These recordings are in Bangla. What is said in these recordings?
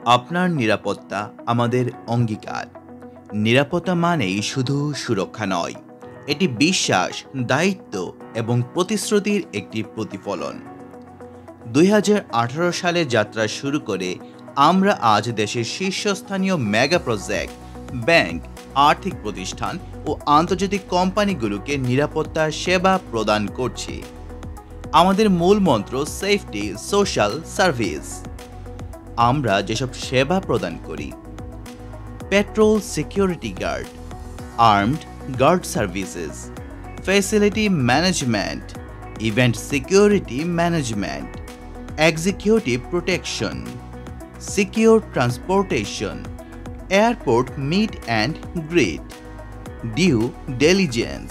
আপনার নিরাপত্তা আমাদের অঙ্গীকার। নিরাপত্তা মানেই শুধু সুরক্ষা নয়, এটি বিশ্বাস, দায়িত্ব এবং প্রতিশ্রুতির একটি প্রতিফলন। ২০১৮ সালে যাত্রা শুরু করে আমরা আজ দেশের শীর্ষস্থানীয় মেগা প্রজেক্ট, ব্যাংক, আর্থিক প্রতিষ্ঠান ও আন্তর্জাতিক কোম্পানিগুলোকে নিরাপত্তার সেবা প্রদান করছি। আমাদের মূল মন্ত্র সেফটি, সোশ্যাল সার্ভিস। আমরা যেসব সেবা প্রদান করি: patrol security guard, armed guard services, facility management, event security management, executive protection, secure transportation, airport meet and greet, due diligence,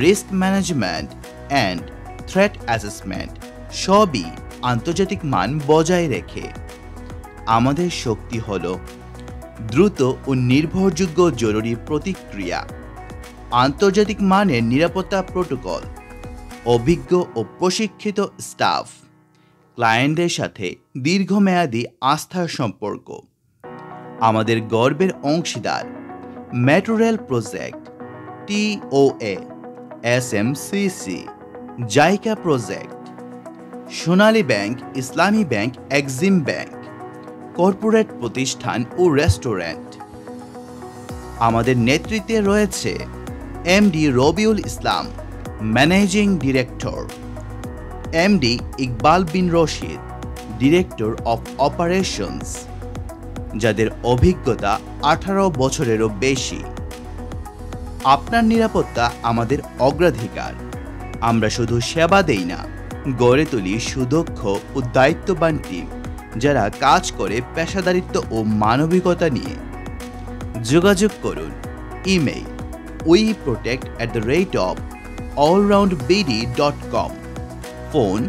risk management and threat assessment, সবই আন্তর্জাতিক মান বজায় রেখে। আমাদের শক্তি হল দ্রুত ও নির্ভরযোগ্য জরুরি প্রতিক্রিয়া, আন্তর্জাতিক মানের নিরাপত্তা প্রোটোকল, অভিজ্ঞ ও প্রশিক্ষিত স্টাফ, ক্লায়েন্টদের সাথে দীর্ঘমেয়াদী আস্থার সম্পর্ক। আমাদের গর্বের অংশীদার metro rail project, TOA, SMCC, JICA project, Sonali bank, Islami bank, Exim bank, corporate প্রতিষ্ঠান ও রেস্টুরেন্ট। আমাদের নেতৃত্বে রয়েছে MD Rabiul Islam, managing director, MD Iqbal bin Rashid, director of operations, যাদের অভিজ্ঞতা 18 বছরেরও বেশি। আপনার নিরাপত্তা আমাদের অগ্রাধিকার। আমরা শুধু সেবা দেই না, গড়ে তুলি সুদক্ষ ও দায়িত্ববান টিম, যারা কাজ করে পেশাদারিত্ব ও মানবিকতা নিয়ে। যোগাযোগ করুন। Email weprotect@allroundbd.com, phone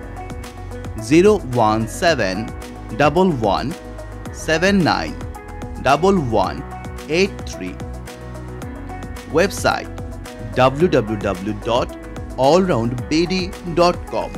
01711791183, website www.allroundbd.com।